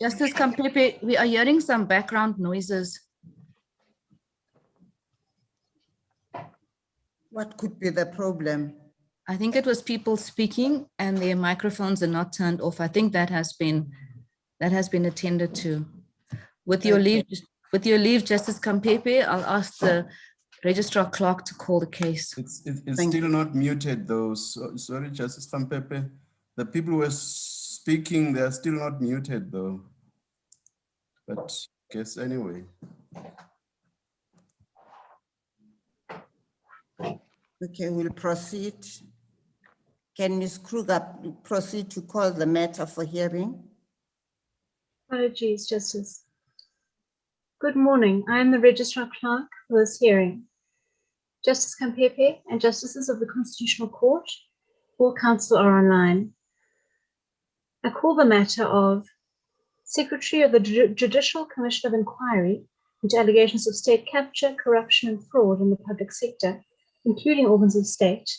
Justice Kampepe, we are hearing some background noises. What could be the problem? I think it was people speaking and their microphones are not turned off. I think that has been attended to. With your leave, Justice Kampepe, I'll ask the Registrar Clerk to call the case. It's still not muted though. So, sorry, Justice Kampepe. The people who were speaking, they are still not muted though. But I guess anyway. Okay, we'll proceed. Can Ms. Kruger proceed to call the matter for hearing? Apologies, Justice. Good morning. I am the Registrar Clerk for this hearing. Justice Kampepe and Justices of the Constitutional Court, all counsel are online. I call the matter of Secretary of the Judicial Commission of Inquiry into allegations of state capture, corruption, and fraud in the public sector, including organs of state,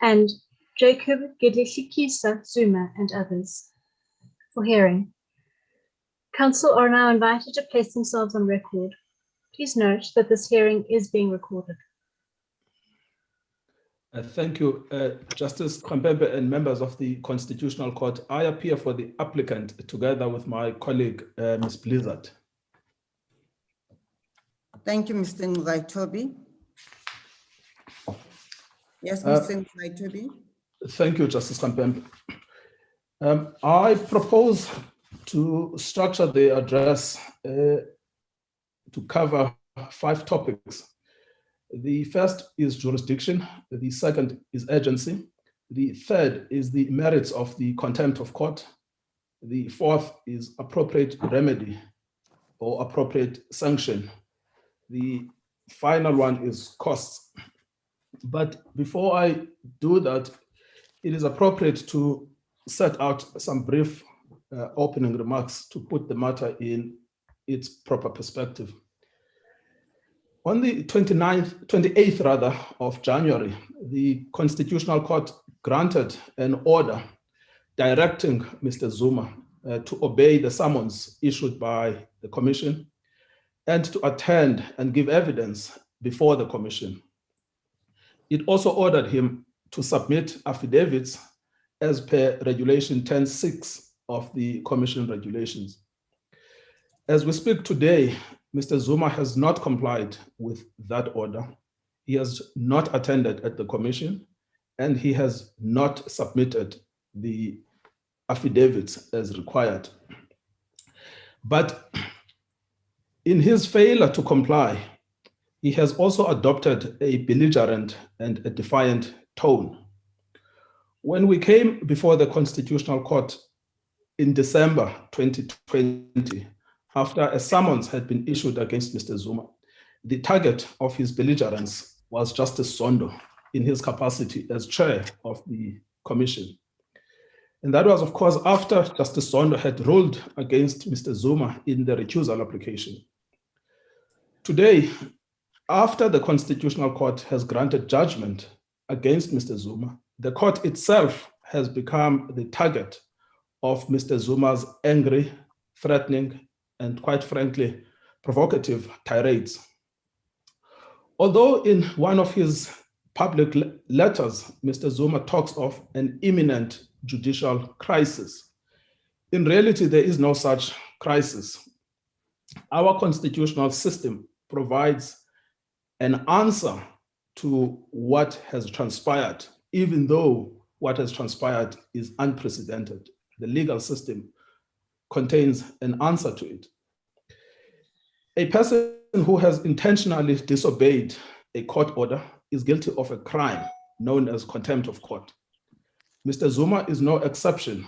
and Jacob Gedlesikisa Zuma and others, for hearing. Counsel are now invited to place themselves on record. Please note that this hearing is being recorded. Thank you, Justice Kampepe and members of the Constitutional Court. I appear for the applicant together with my colleague, Ms. Blizzard. Thank you, Mr. Ngwaitobi. Yes, Mr. Ngwaitobi. Thank you, Justice Kampepe. I propose to structure the address to cover 5 topics. The first is jurisdiction, the second is urgency, the third is the merits of the contempt of court, the fourth is appropriate remedy or appropriate sanction, the final one is costs. But before I do that, it is appropriate to set out some brief opening remarks to put the matter in its proper perspective. On the 28th of January, the Constitutional Court granted an order directing Mr. Zuma to obey the summons issued by the Commission and to attend and give evidence before the Commission. It also ordered him to submit affidavits as per Regulation 10.6 of the Commission regulations. As we speak today, Mr. Zuma has not complied with that order. He has not attended at the Commission, and he has not submitted the affidavits as required. But in his failure to comply, he has also adopted a belligerent and a defiant tone. When we came before the Constitutional Court in December 2020, after a summons had been issued against Mr. Zuma, the target of his belligerence was Justice Zondo in his capacity as chair of the commission. And that was, of course, after Justice Zondo had ruled against Mr. Zuma in the recusal application. Today, after the Constitutional Court has granted judgment against Mr. Zuma, the court itself has become the target of Mr. Zuma's angry, threatening, and quite frankly, provocative tirades. Although in one of his public letters, Mr. Zuma talks of an imminent judicial crisis, in reality, there is no such crisis. Our constitutional system provides an answer to what has transpired, even though what has transpired is unprecedented. The legal system contains an answer to it. A person who has intentionally disobeyed a court order is guilty of a crime known as contempt of court. Mr. Zuma is no exception.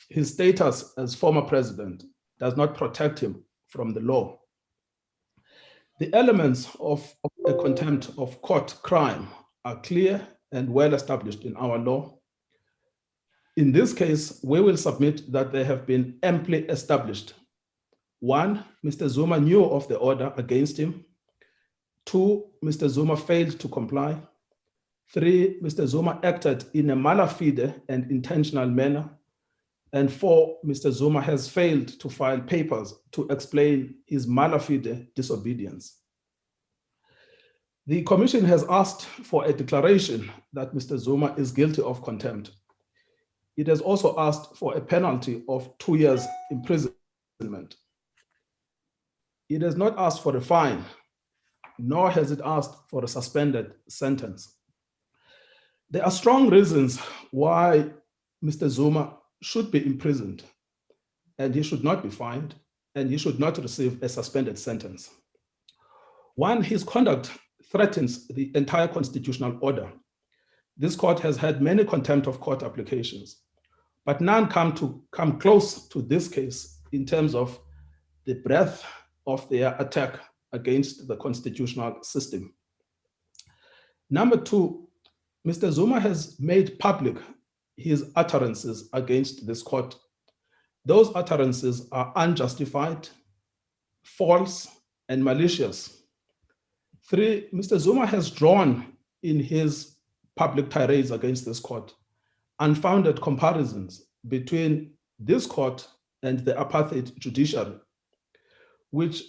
His status as former president does not protect him from the law. The elements of a contempt of court crime are clear and well established in our law. In this case, we will submit that they have been amply established. 1, Mr. Zuma knew of the order against him. 2, Mr. Zuma failed to comply. 3, Mr. Zuma acted in a mala fide and intentional manner. And 4, Mr. Zuma has failed to file papers to explain his mala fide disobedience. The Commission has asked for a declaration that Mr. Zuma is guilty of contempt. It has also asked for a penalty of 2 years imprisonment. It has not asked for a fine, nor has it asked for a suspended sentence. There are strong reasons why Mr. Zuma should be imprisoned, and he should not be fined, and he should not receive a suspended sentence. 1, his conduct threatens the entire constitutional order. This court has had many contempt of court applications, but none come close to this case in terms of the breadth of their attack against the constitutional system. Number 2, Mr. Zuma has made public his utterances against this court. Those utterances are unjustified, false, and malicious. 3, Mr. Zuma has drawn in his public tirades against this court unfounded comparisons between this court and the apartheid judiciary, which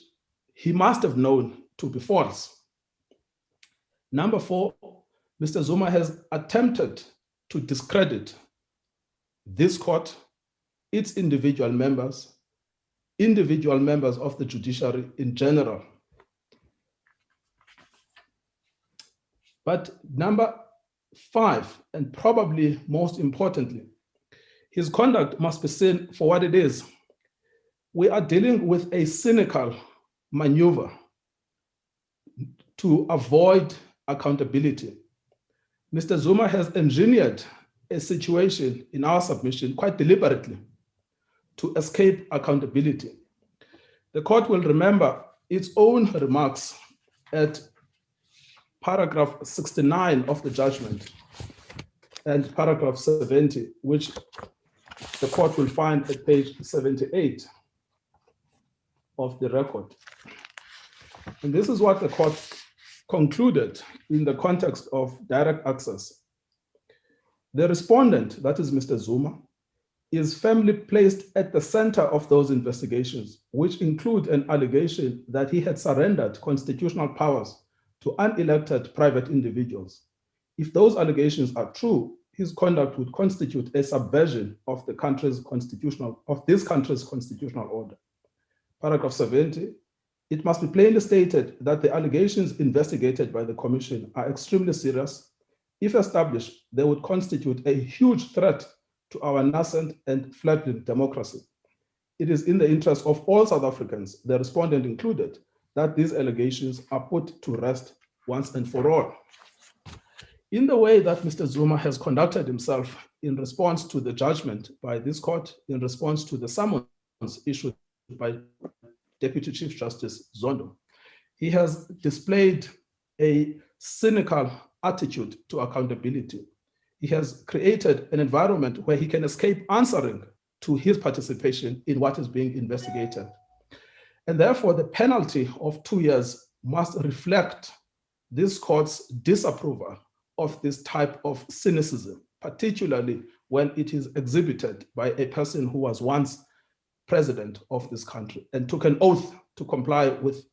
he must have known to be false. Number 4, Mr. Zuma has attempted to discredit this court, its individual members of the judiciary in general. But number 5, and probably most importantly, his conduct must be seen for what it is. We are dealing with a cynical maneuver to avoid accountability. Mr. Zuma has engineered a situation in our submission quite deliberately to escape accountability. The court will remember its own remarks at paragraph 69 of the judgment and paragraph 70, which the court will find at page 78 of the record. And this is what the court concluded in the context of direct access. The respondent, that is Mr. Zuma, is firmly placed at the center of those investigations, which include an allegation that he had surrendered constitutional powers to unelected private individuals. If those allegations are true, his conduct would constitute a subversion of this country's constitutional order. Paragraph 70, it must be plainly stated that the allegations investigated by the Commission are extremely serious. If established, they would constitute a huge threat to our nascent and fledgling democracy. It is in the interest of all South Africans, the respondent included, that these allegations are put to rest once and for all. In the way that Mr. Zuma has conducted himself in response to the judgment by this court, in response to the summons issued by Deputy Chief Justice Zondo, he has displayed a cynical attitude to accountability. He has created an environment where he can escape answering to his participation in what is being investigated. And therefore, the penalty of 2 years must reflect this court's disapproval of this type of cynicism, particularly when it is exhibited by a person who was once president of this country and took an oath to comply with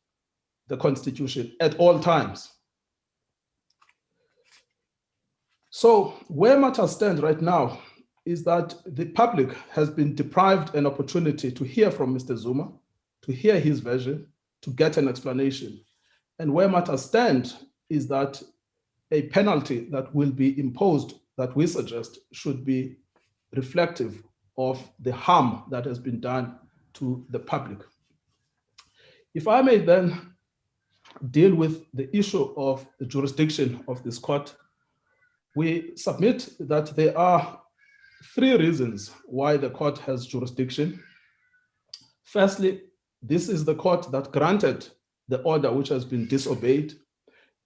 the Constitution at all times. So where matters stand right now is that the public has been deprived an opportunity to hear from Mr. Zuma, to hear his version, to get an explanation. And where matters stand is that a penalty that will be imposed that we suggest should be reflective of the harm that has been done to the public. If I may then deal with the issue of the jurisdiction of this court, we submit that there are 3 reasons why the court has jurisdiction. Firstly, this is the court that granted the order which has been disobeyed.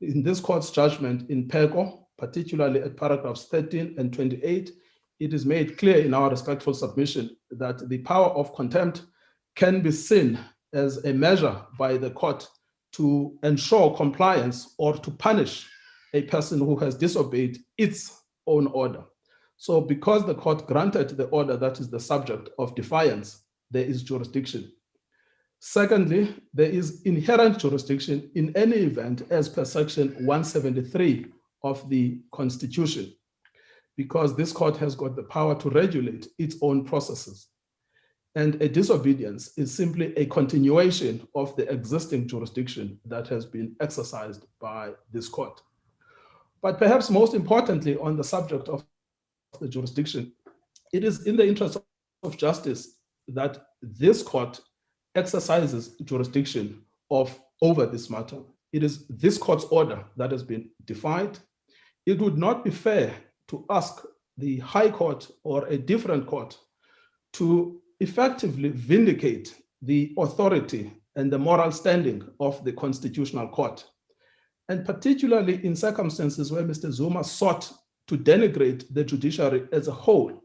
In this court's judgment in PECO, particularly at paragraphs 13 and 28, it is made clear in our respectful submission that the power of contempt can be seen as a measure by the court to ensure compliance or to punish a person who has disobeyed its own order. So because the court granted the order that is the subject of defiance, there is jurisdiction. Secondly, there is inherent jurisdiction in any event as per section 173 of the Constitution, because this court has got the power to regulate its own processes. And a disobedience is simply a continuation of the existing jurisdiction that has been exercised by this court. But perhaps most importantly, on the subject of the jurisdiction, it is in the interest of justice that this court exercises jurisdiction over this matter. It is this court's order that has been defied. It would not be fair to ask the High Court or a different court to effectively vindicate the authority and the moral standing of the Constitutional Court, and particularly in circumstances where Mr. Zuma sought to denigrate the judiciary as a whole.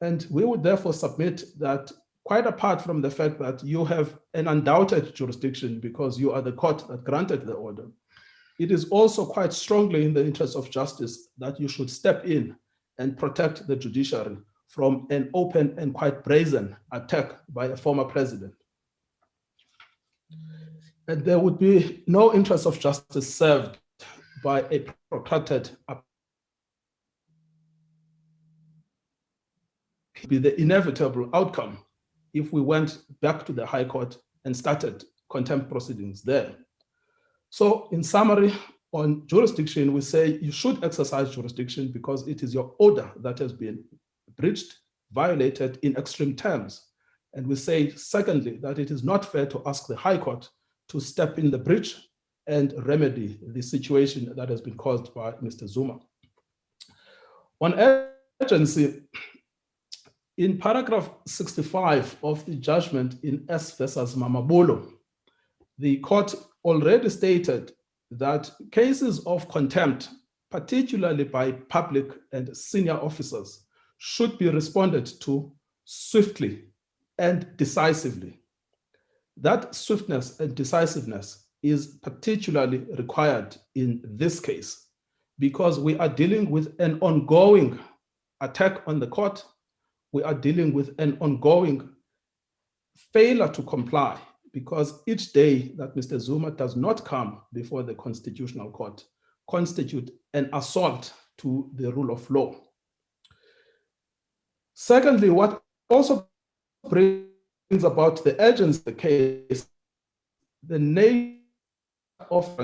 And we would therefore submit that, quite apart from the fact that you have an undoubted jurisdiction because you are the court that granted the order, it is also quite strongly in the interest of justice that you should step in and protect the judiciary from an open and quite brazen attack by a former president. And there would be no interest of justice served by a protracted be the inevitable outcome if we went back to the High Court and started contempt proceedings there. So in summary, on jurisdiction, we say you should exercise jurisdiction because it is your order that has been breached, violated in extreme terms. And we say, secondly, that it is not fair to ask the High Court to step in the breach and remedy the situation that has been caused by Mr. Zuma. On urgency, in paragraph 65 of the judgment in S versus Mamabolo, the court already stated that cases of contempt, particularly by public and senior officers, should be responded to swiftly and decisively. That swiftness and decisiveness is particularly required in this case because we are dealing with an ongoing attack on the court. We are dealing with an ongoing failure to comply because each day that Mr. Zuma does not come before the Constitutional Court constitute an assault to the rule of law. Secondly, what also brings about the urgency of the case, the nature of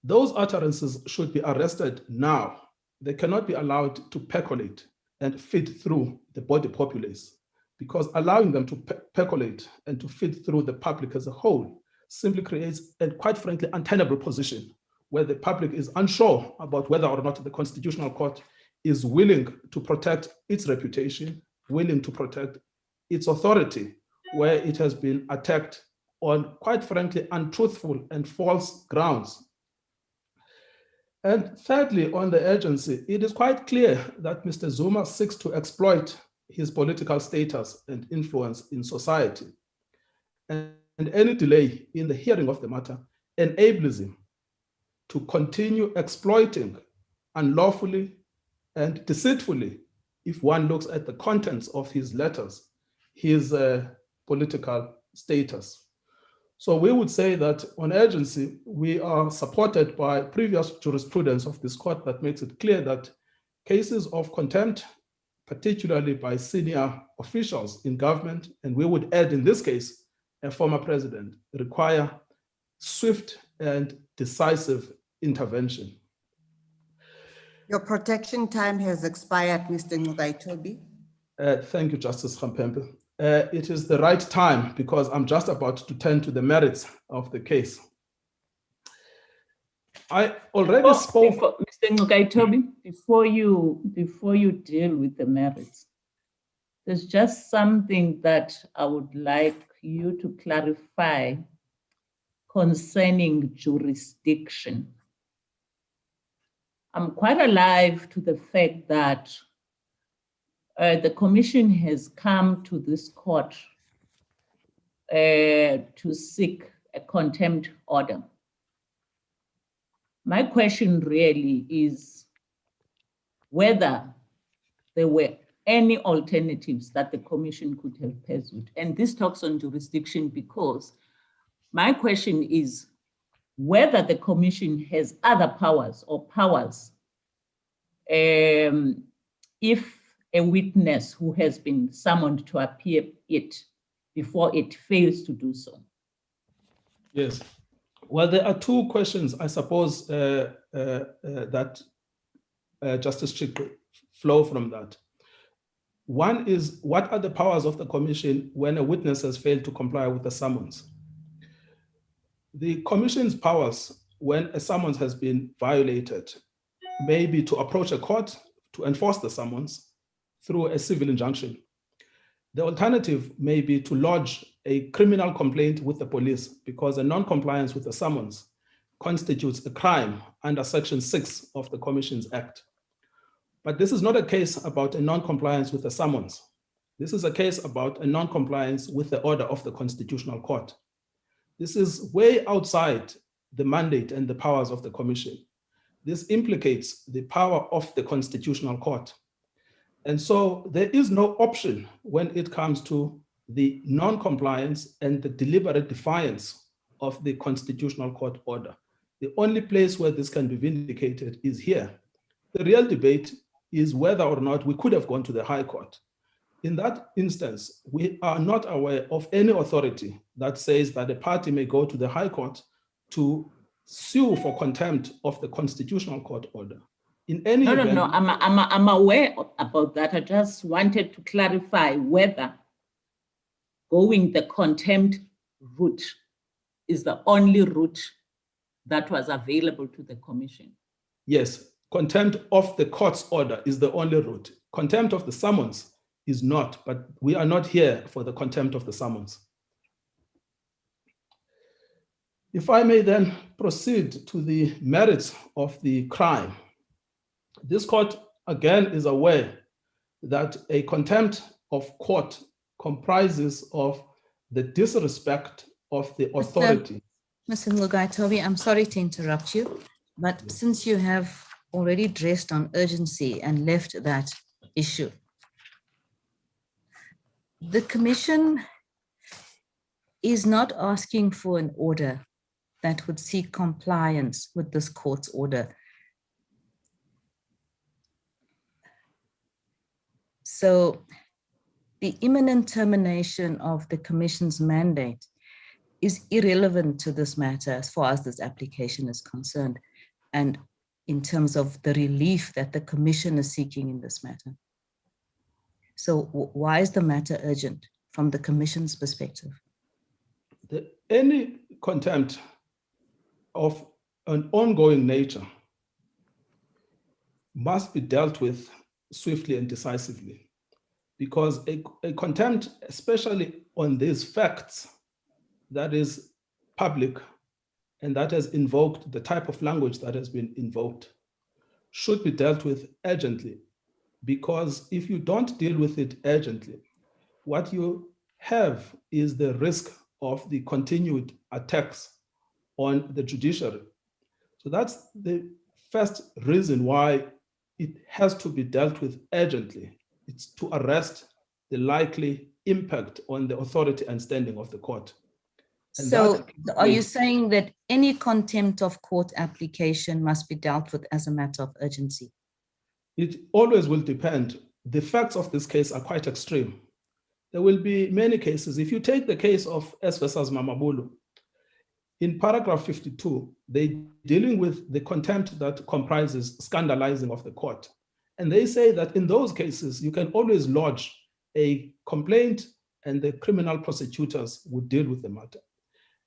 those utterances should be arrested now. They cannot be allowed to percolate and feed through the body populace, because allowing them to percolate and to feed through the public as a whole simply creates a, quite frankly, untenable position where the public is unsure about whether or not the Constitutional Court is willing to protect its reputation, willing to protect its authority, where it has been attacked on, quite frankly, untruthful and false grounds. And thirdly, on the urgency, it is quite clear that Mr. Zuma seeks to exploit his political status and influence in society. And any delay in the hearing of the matter enables him to continue exploiting unlawfully and deceitfully, if one looks at the contents of his letters, his political status. So we would say that on urgency, we are supported by previous jurisprudence of this court that makes it clear that cases of contempt, particularly by senior officials in government, and we would add in this case, a former president, require swift and decisive intervention. Your protection time has expired, Mr. Ngugaitobi. Thank you, Justice Khampembe. It is the right time because I'm just about to turn to the merits of the case. I already spoke. Mr. Ngugaitobi, before you deal with the merits, there's just something that I would like you to clarify concerning jurisdiction. I'm quite alive to the fact that the commission has come to this court to seek a contempt order. My question really is whether there were any alternatives that the commission could have pursued. And this talks on jurisdiction because my question is whether the commission has other powers or powers if a witness who has been summoned to appear before it fails to do so. Yes. Well, there are two questions, I suppose, that Justice Chick flow from that. One is, what are the powers of the commission when a witness has failed to comply with the summons? The commission's powers when a summons has been violated may be to approach a court to enforce the summons through a civil injunction. The alternative may be to lodge a criminal complaint with the police because a non-compliance with the summons constitutes a crime under Section 6 of the Commissions Act. But this is not a case about a non-compliance with the summons. This is a case about a non-compliance with the order of the Constitutional Court. This is way outside the mandate and the powers of the commission. This implicates the power of the Constitutional Court. And so there is no option when it comes to the non-compliance and the deliberate defiance of the Constitutional Court order. The only place where this can be vindicated is here. The real debate is whether or not we could have gone to the High Court. In that instance, we are not aware of any authority that says that a party may go to the High Court to sue for contempt of the Constitutional Court order. In any event, No, I'm aware about that. I just wanted to clarify whether going the contempt route is the only route that was available to the commission. yes, contempt of the court's order is the only route. Contempt of the summons is not, but we are not here for the contempt of the summons. If I may then proceed to the merits of the crime. This court, again, is aware that a contempt of court comprises of the disrespect of the authority. Mr. Ngugaitobi, I'm sorry to interrupt you, but since you have already addressed on urgency and left that issue, the commission is not asking for an order that would seek compliance with this court's order. So the imminent termination of the commission's mandate is irrelevant to this matter as far as this application is concerned, and in terms of the relief that the commission is seeking in this matter. So why is the matter urgent from the commission's perspective? Any contempt of an ongoing nature must be dealt with swiftly and decisively, because a contempt, especially on these facts, that is public and that has invoked the type of language that has been invoked, should be dealt with urgently. Because if you don't deal with it urgently, what you have is the risk of the continued attacks on the judiciary. So that's the first reason why it has to be dealt with urgently. It's to arrest the likely impact on the authority and standing of the court. And so are you saying that any contempt of court application must be dealt with as a matter of urgency? It always will depend. The facts of this case are quite extreme. There will be many cases. If you take the case of S versus Mamabolo, in paragraph 52, they're dealing with the contempt that comprises scandalizing of the court. And they say that in those cases, you can always lodge a complaint and the criminal prosecutors would deal with the matter.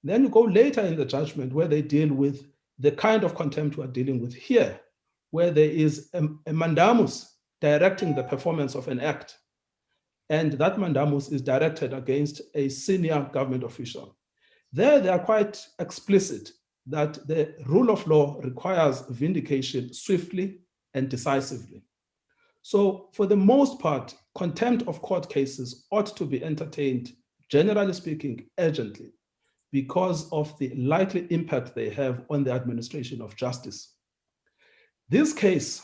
Then you go later in the judgment where they deal with the kind of contempt we're dealing with here, where there is a mandamus directing the performance of an act, and that mandamus is directed against a senior government official. There they are quite explicit that the rule of law requires vindication swiftly and decisively. So for the most part, contempt of court cases ought to be entertained, generally speaking, urgently, because of the likely impact they have on the administration of justice. This case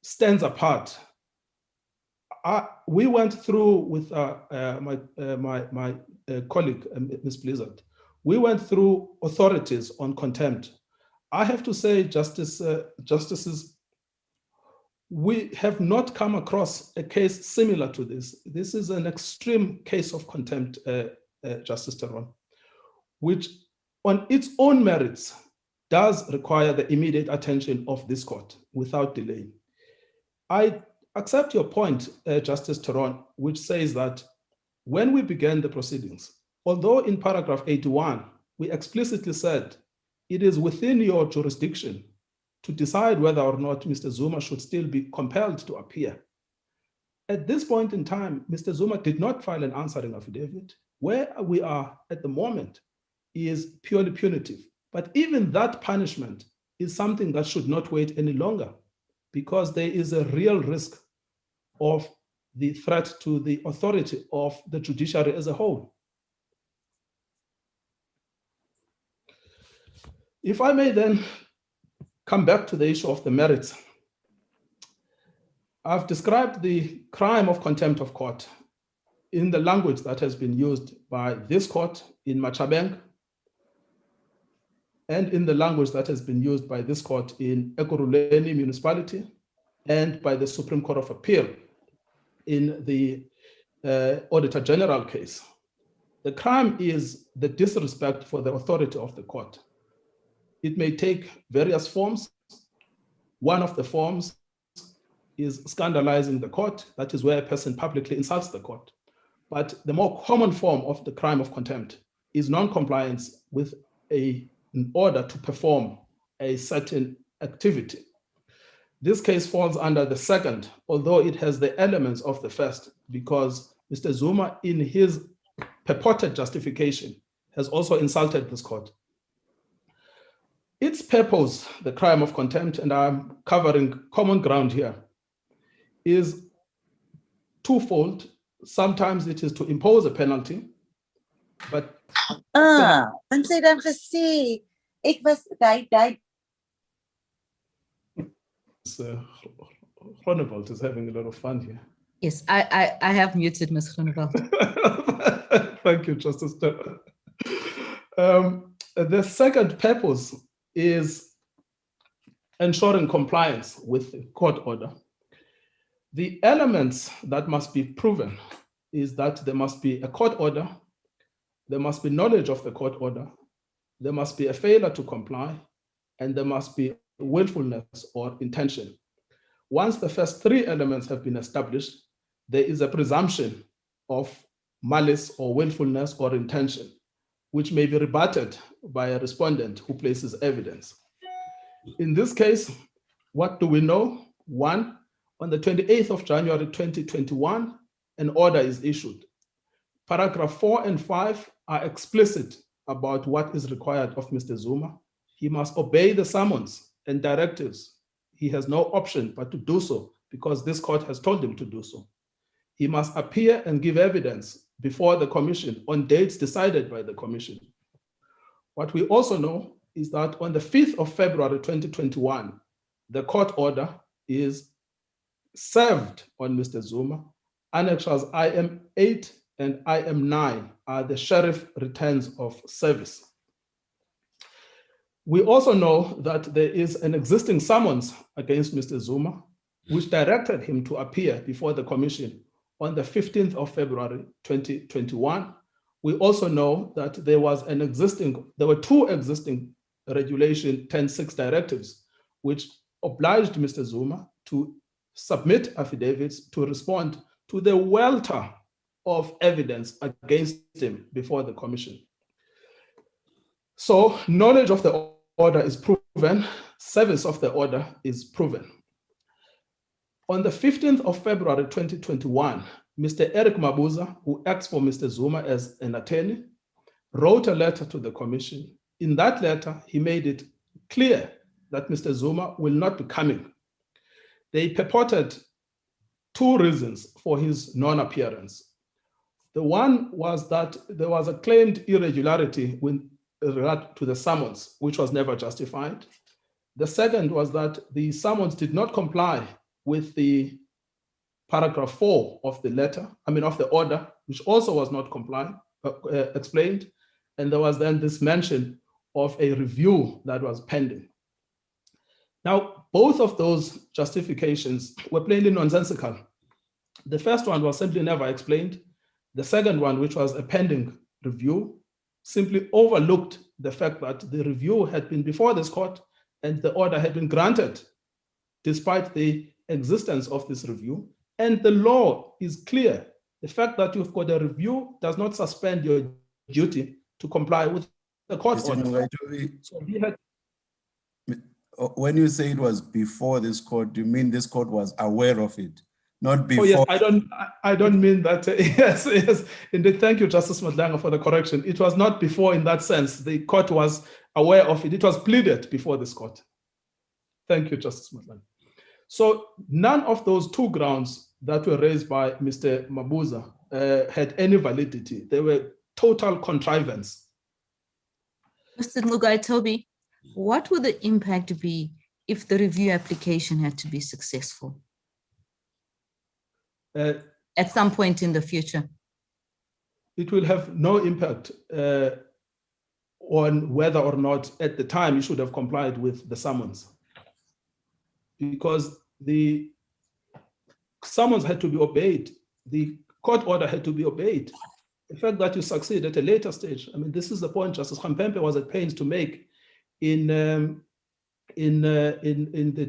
stands apart. We went through with my colleague, Ms. Blizzard, we went through authorities on contempt. I have to say, justices, we have not come across a case similar to this. This is an extreme case of contempt, Justice Theron, which on its own merits does require the immediate attention of this court without delay. I accept your point, Justice Theron, which says that when we began the proceedings, although in paragraph 81, we explicitly said it is within your jurisdiction to decide whether or not Mr. Zuma should still be compelled to appear. At this point in time, Mr. Zuma did not file an answering affidavit. Where we are at the moment is purely punitive. But even that punishment is something that should not wait any longer, because there is a real risk of the threat to the authority of the judiciary as a whole. If I may then come back to the issue of the merits. I've described the crime of contempt of court in the language that has been used by this court in Machabeng, and in the language that has been used by this court in Ekurhuleni municipality and by the Supreme Court of Appeal in the Auditor General case. The crime is the disrespect for the authority of the court. It may take various forms. One of the forms is scandalizing the court. That is where a person publicly insults the court. But the more common form of the crime of contempt is non-compliance with an order to perform a certain activity. This case falls under the second, although it has the elements of the first, because Mr. Zuma, in his purported justification, has also insulted this court. Its purpose, the crime of contempt, and I'm covering common ground here, is twofold. Sometimes it is to impose a penalty, but en sy dan gesê, ek was Groenewald is having a lot of fun here. Yes, I have muted Ms. Groenewald. Thank you, Justice. The second purpose is ensuring compliance with the court order. The elements that must be proven is that there must be a court order, there must be knowledge of the court order, there must be a failure to comply, and there must be willfulness or intention. Once the first three elements have been established, there is a presumption of malice or willfulness or intention, which may be rebutted by a respondent who places evidence. In this case, what do we know? One, on the 28th of January 2021, an order is issued. Paragraph 4 and 5 are explicit about what is required of Mr. Zuma. He must obey the summons and directives. He has no option but to do so because this court has told him to do so. He must appear and give evidence before the commission on dates decided by the commission. What we also know is that on the 5th of February 2021, the court order is served on Mr. Zuma. Annexures IM 8 and IM 9 are the sheriff returns of service. We also know that there is an existing summons against Mr. Zuma, which directed him to appear before the commission on the 15th of February 2021. We also know that there were two existing Regulation 10.6 directives, which obliged Mr. Zuma to submit affidavits to respond to the welter of evidence against him before the commission. So knowledge of the order is proven, service of the order is proven. On the 15th of February 2021, Mr. Eric Mabuza, who acts for Mr. Zuma as an attorney, wrote a letter to the commission. In that letter, he made it clear that Mr. Zuma will not be coming. They purported two reasons for his non-appearance. The one was that there was a claimed irregularity with regard to the summons, which was never justified. The second was that the summons did not comply with the paragraph 4 of the letter, of the order, which also was not explained. And there was then this mention of a review that was pending. Now, both of those justifications were plainly nonsensical. The first one was simply never explained. The second one, which was a pending review, simply overlooked the fact that the review had been before this court and the order had been granted despite the existence of this review. And the law is clear. The fact that you've got a review does not suspend your duty to comply with the court Mr. order. Mugaitobi, So he had, when you say it was before this court, do you mean this court was aware of it? Not before. oh yes, I don't mean that. Yes, yes, indeed. Thank you, Justice Madlanga, for the correction. It was not before in that sense. The court was aware of it. It was pleaded before this court. Thank you, Justice Madlanga. So none of those two grounds that were raised by Mr. Mabuza had any validity. They were total contrivance. Mr. Mugaitobi, what would the impact be if the review application had to be successful at some point in the future? It will have no impact on whether or not at the time you should have complied with the summons, because the summons had to be obeyed. The court order had to be obeyed. The fact that you succeed at a later stage, this is the point Justice Khampempe was at pains to make in the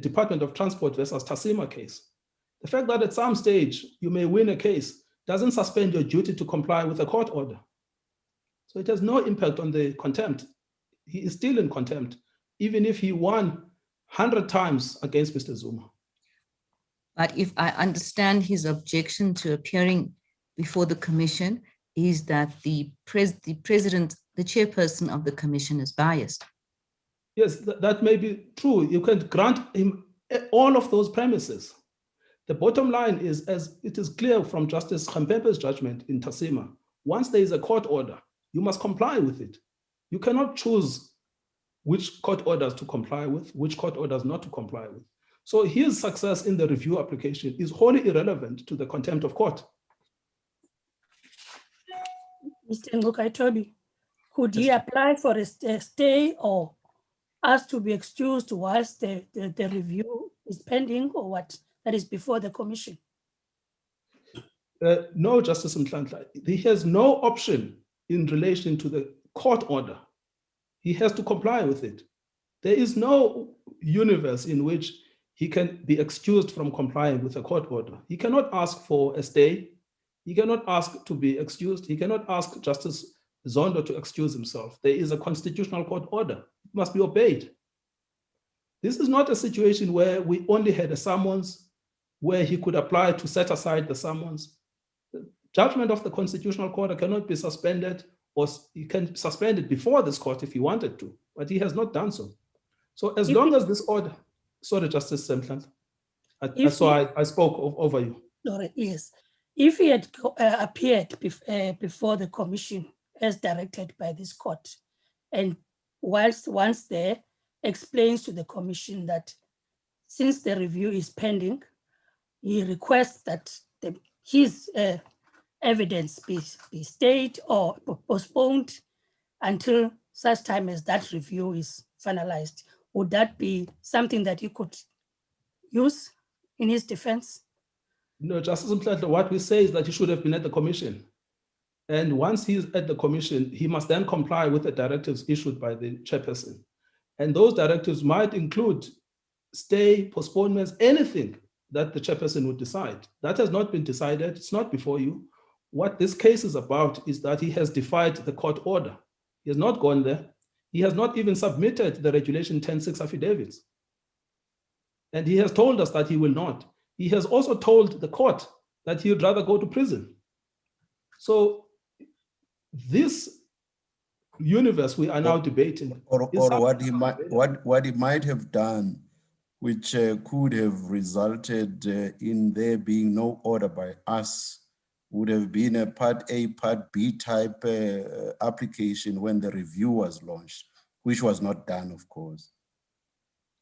Department of Transport versus Tasima case. The fact that at some stage you may win a case doesn't suspend your duty to comply with a court order. So it has no impact on the contempt. He is still in contempt, even if he won 100 times against Mr. Zuma. But if I understand his objection to appearing before the commission is that the president, the chairperson of the commission is biased. Yes, that may be true. You can grant him all of those premises. The bottom line is, as it is clear from Justice Khampempe's judgment in Tasima, once there is a court order, you must comply with it. You cannot choose which court orders to comply with, which court orders not to comply with. So his success in the review application is wholly irrelevant to the contempt of court. Mr. Mugaitobi, could he apply for a stay or ask to be excused whilst the review is pending, or what? That is before the commission? No, Justice Mhlantla. He has no option in relation to the court order. He has to comply with it. There is no universe in which he can be excused from complying with a court order. He cannot ask for a stay. He cannot ask to be excused. He cannot ask Justice Zondo to excuse himself. There is a constitutional court order. It must be obeyed. This is not a situation where we only had a summons where he could apply to set aside the summons. The judgment of the constitutional court cannot be suspended, or he can suspend it before this court if he wanted to, but he has not done so. So as long as this order, sorry, Justice Semhlanhla, I spoke over you. Sorry, yes. If he had appeared before the commission as directed by this court, and once there explains to the commission that since the review is pending, he requests that his evidence be stayed or postponed until such time as that review is finalized. Would that be something that you could use in his defense? No, Justice Mhlantla, what we say is that he should have been at the commission. And once he's at the commission, he must then comply with the directives issued by the chairperson. And those directives might include stay, postponements, anything that the chairperson would decide. That has not been decided. It's not before you. What this case is about is that he has defied the court order. He has not gone there. He has not even submitted the Regulation 10.6 affidavits. And he has told us that he will not. He has also told the court that he would rather go to prison. So this universe we are now debating. Or what he might have done, which could have resulted in there being no order by us, would have been a Part A, Part B type application when the review was launched, which was not done, of course.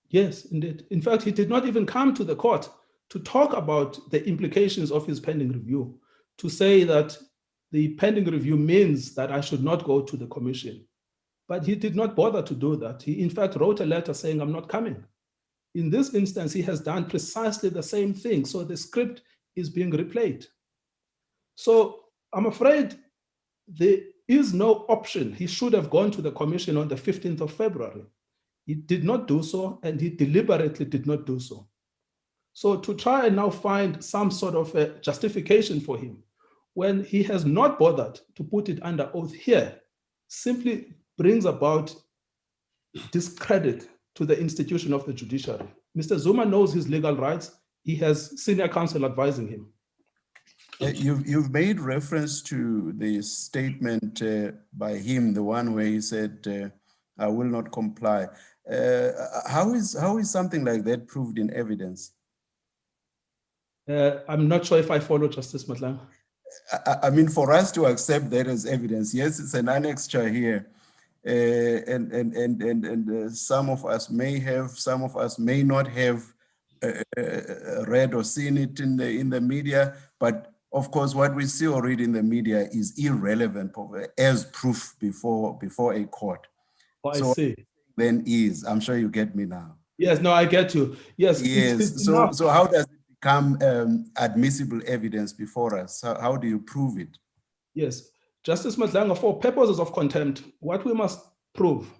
Yes, indeed. In fact, he did not even come to the court to talk about the implications of his pending review, to say that the pending review means that I should not go to the commission. But he did not bother to do that. He, in fact, wrote a letter saying, I'm not coming. In this instance, he has done precisely the same thing. So the script is being replayed. So I'm afraid there is no option. He should have gone to the commission on the 15th of February. He did not do so, and he deliberately did not do so. So to try and now find some sort of a justification for him when he has not bothered to put it under oath here simply brings about discredit to the institution of the judiciary. Mr. Zuma knows his legal rights. He has senior counsel advising him. You've made reference to the statement by him, the one where he said, I will not comply. How is something like that proved in evidence? I'm not sure if I follow Justice Matlang. I mean, for us to accept that as evidence, yes, it's an annexure here. And some of us may have, some of us may not have read or seen it in the media, but of course, what we see or read in the media is irrelevant as proof before a court. Oh, so I see. Then I'm sure you get me now. Yes, no, I get you. Yes. Yes. So how does it become admissible evidence before us? How do you prove it? Yes. Justice Madlanga, for purposes of contempt, what we must prove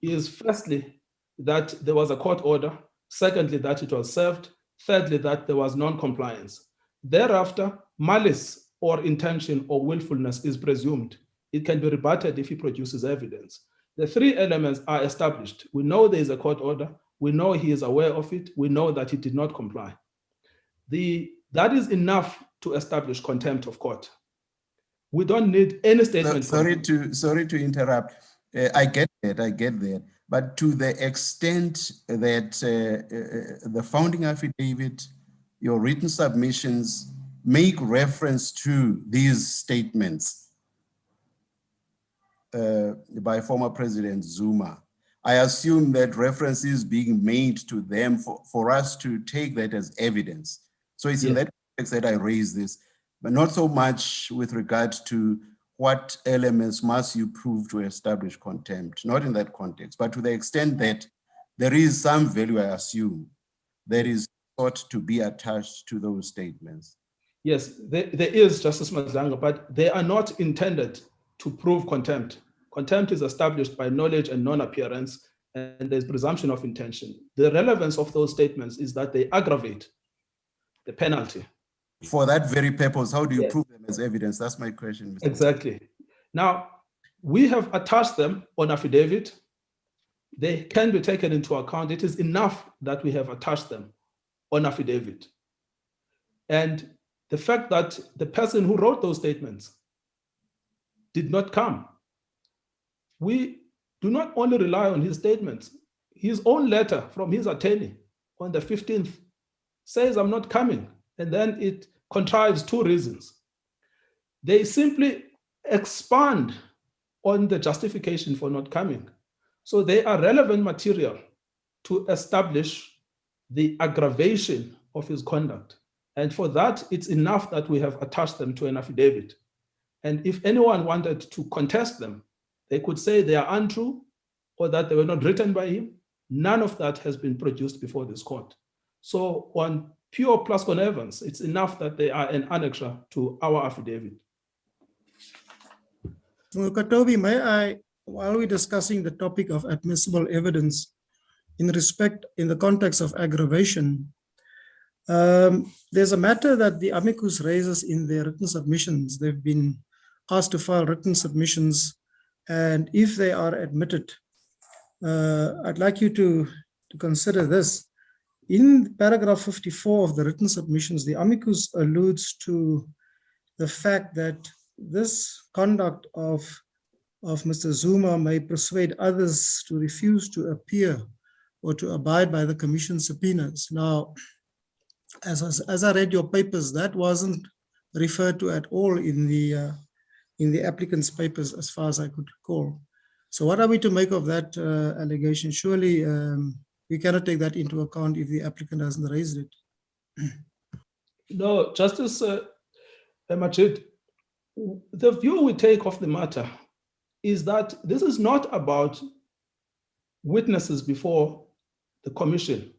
is firstly that there was a court order, secondly that it was served, thirdly that there was non-compliance. Thereafter, malice or intention or willfulness is presumed. It can be rebutted if he produces evidence. The three elements are established. We know there is a court order. We know he is aware of it. We know that he did not comply. That is enough to establish contempt of court. We don't need any statement. Sorry to interrupt. I get that. But to the extent that the founding affidavit, your written submissions make reference to these statements by former President Zuma, I assume that reference is being made to them for us to take that as evidence. So it's in that context that I raise this, but not so much with regard to what elements must you prove to establish contempt, not in that context, but to the extent that there is some value, I assume, that is thought to be attached to those statements. Yes, there is, Justice Madlanga, but they are not intended to prove contempt. Contempt is established by knowledge and non-appearance, and there's presumption of intention. The relevance of those statements is that they aggravate the penalty. For that very purpose, how do you prove them as evidence? That's my question, Mr. Exactly. Now, we have attached them on affidavit. They can be taken into account. It is enough that we have attached them on affidavit. And the fact that the person who wrote those statements did not come, we do not only rely on his statements. His own letter from his attorney on the 15th says, I'm not coming. And then it contrives two reasons. They simply expand on the justification for not coming. So they are relevant material to establish the aggravation of his conduct. And for that, it's enough that we have attached them to an affidavit. And if anyone wanted to contest them, they could say they are untrue or that they were not written by him. None of that has been produced before this court. So on pure plus connivance, it's enough that they are an annexure to our affidavit. Katobi, may I, while we're discussing the topic of admissible evidence in the context of aggravation, there's a matter that the amicus raises in their written submissions. They've been asked to file written submissions, and if they are admitted, I'd like you to consider this. In paragraph 54 of the written submissions, the amicus alludes to the fact that this conduct of Mr. Zuma may persuade others to refuse to appear or to abide by the commission subpoenas. Now, as I read your papers, that wasn't referred to at all in the applicant's papers, as far as I could recall. So what are we to make of that allegation? Surely we cannot take that into account if the applicant hasn't raised it. No, Justice Majid, the view we take of the matter is that this is not about witnesses before the commission.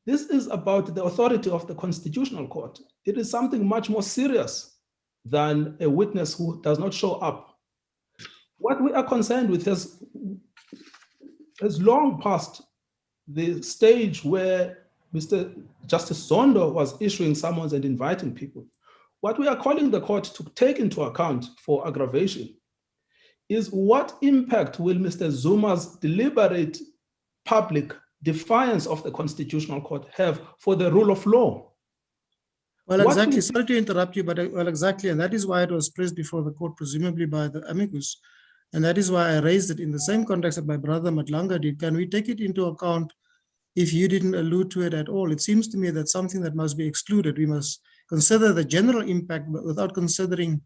This is about the authority of the Constitutional Court. It is something much more serious than a witness who does not show up. What we are concerned with has long passed the stage where Mr. Justice Zondo was issuing summons and inviting people. What we are calling the court to take into account for aggravation is what impact will Mr. Zuma's deliberate public defiance of the Constitutional Court have for the rule of law? Well, exactly. Sorry to interrupt you, but well, exactly. And that is why it was placed before the court, presumably by the amicus. And that is why I raised it in the same context that my brother Matlanga did. Can we take it into account if you didn't allude to it at all? It seems to me that's something that must be excluded. We must consider the general impact, but without considering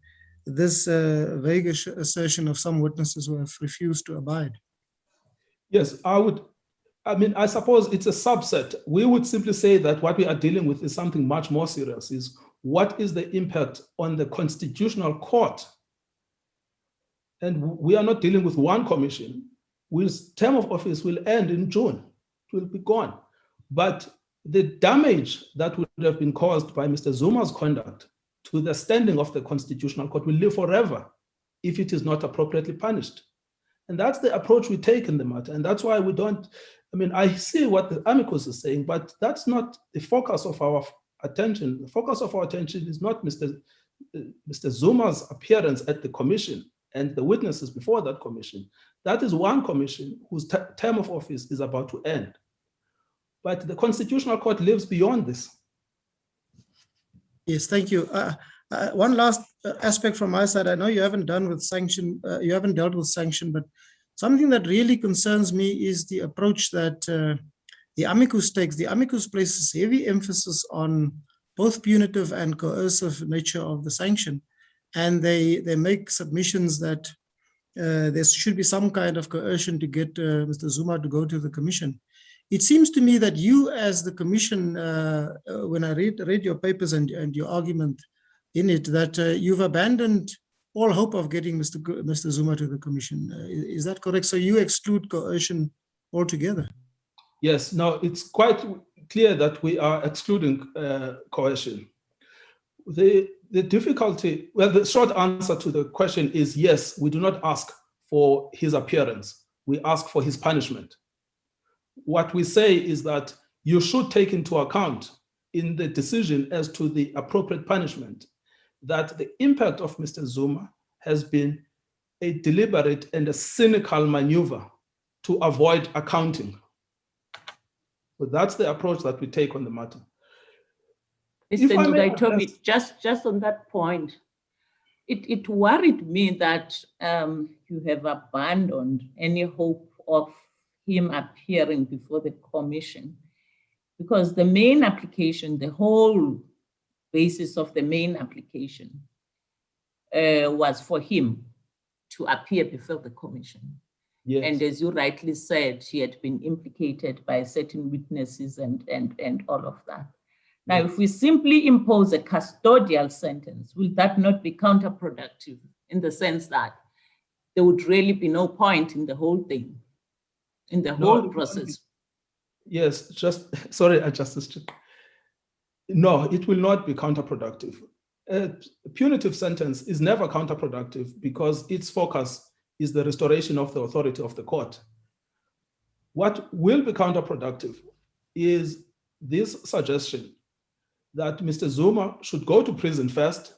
this vague assertion of some witnesses who have refused to abide. Yes, I suppose it's a subset. We would simply say that what we are dealing with is something much more serious, is what is the impact on the Constitutional Court? And we are not dealing with one commission, whose term of office will end in June. It will be gone. But the damage that would have been caused by Mr. Zuma's conduct to the standing of the Constitutional Court will live forever if it is not appropriately punished. And that's the approach we take in the matter. And that's why we don't, I see what the amicus is saying, but that's not the focus of our attention. The focus of our attention is not Mr. Zuma's appearance at the commission and the witnesses before that commission. That is one commission whose term of office is about to end. But the Constitutional Court lives beyond this. Yes, thank you. One last aspect from my side. I know you haven't done with sanction, you haven't dealt with sanction, but something that really concerns me is the approach that the amicus takes. The amicus places heavy emphasis on both punitive and coercive nature of the sanction. And they make submissions that there should be some kind of coercion to get Mr. Zuma to go to the commission. It seems to me that you as the commission, when I read your papers and your argument in it, that you've abandoned all hope of getting Mr. Zuma to the commission. Is that correct? So you exclude coercion altogether? Yes, no, it's quite clear that we are excluding coercion. The difficulty, well, the short answer to the question is yes, we do not ask for his appearance. We ask for his punishment. What we say is that you should take into account in the decision as to the appropriate punishment that the impact of Mr. Zuma has been a deliberate and a cynical maneuver to avoid accounting. So that's the approach that we take on the matter. Mr. Ndugaitobi, just on that point, it worried me that you have abandoned any hope of him appearing before the commission, because the main application, the whole basis of the main application was for him to appear before the commission. Yes. And as you rightly said, he had been implicated by certain witnesses and all of that. Now, if we simply impose a custodial sentence, will that not be counterproductive in the sense that there would really be no point in the whole thing, in the whole process? Yes, sorry, Justice. No, it will not be counterproductive. A punitive sentence is never counterproductive because its focus is the restoration of the authority of the court. What will be counterproductive is this suggestion that Mr. Zuma should go to prison first.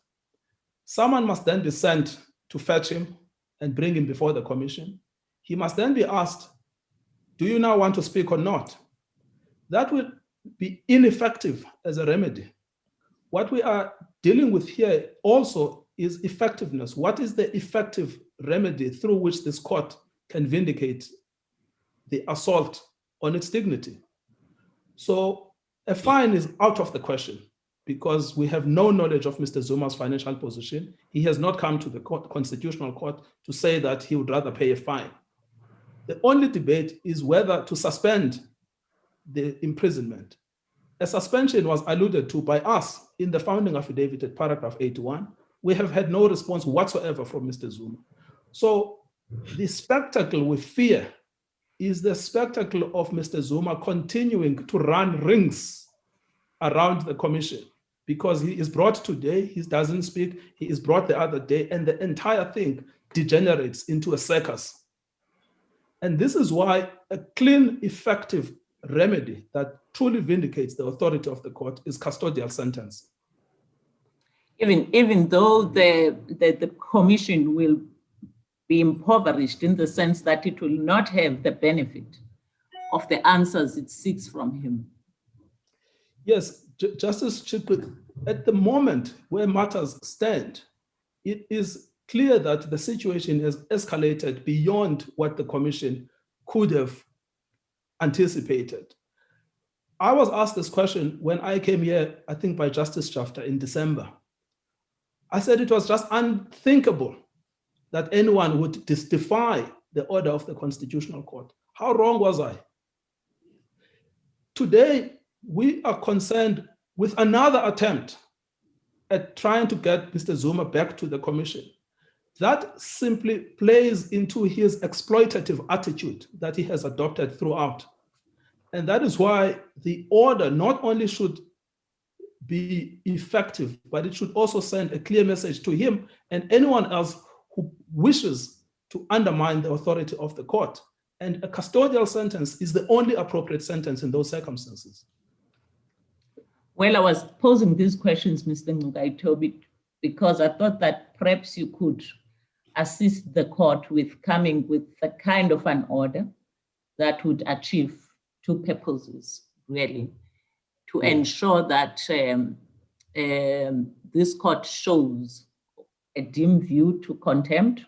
Someone must then be sent to fetch him and bring him before the commission. He must then be asked do you now want to speak or not? That will be ineffective as a remedy. What we are dealing with here also is effectiveness. What is the effective remedy through which this court can vindicate the assault on its dignity? So a fine is out of the question because we have no knowledge of Mr. Zuma's financial position. He has not come to the Constitutional Court to say that he would rather pay a fine. The only debate is whether to suspend the imprisonment. A suspension was alluded to by us in the founding affidavit at paragraph 81. We have had no response whatsoever from Mr. Zuma. So the spectacle we fear is the spectacle of Mr. Zuma continuing to run rings around the commission because he is brought today, he doesn't speak, he is brought the other day, and the entire thing degenerates into a circus. And this is why a clean, effective remedy that truly vindicates the authority of the court is custodial sentence. Even though the commission will be impoverished in the sense that it will not have the benefit of the answers it seeks from him. Yes, Justice Chikwi, at the moment where matters stand, it is clear that the situation has escalated beyond what the commission could have anticipated. I was asked this question when I came here, I think by Justice Chapter in December. I said it was just unthinkable that anyone would defy the order of the Constitutional Court. How wrong was I? Today, we are concerned with another attempt at trying to get Mr. Zuma back to the commission. That simply plays into his exploitative attitude that he has adopted throughout. And that is why the order not only should be effective, but it should also send a clear message to him and anyone else who wishes to undermine the authority of the court. And a custodial sentence is the only appropriate sentence in those circumstances. Well, I was posing these questions, Mr. Mugaitobi, because I thought that perhaps you could assist the court with coming with a kind of an order that would achieve two purposes, really, to ensure that this court shows a dim view to contempt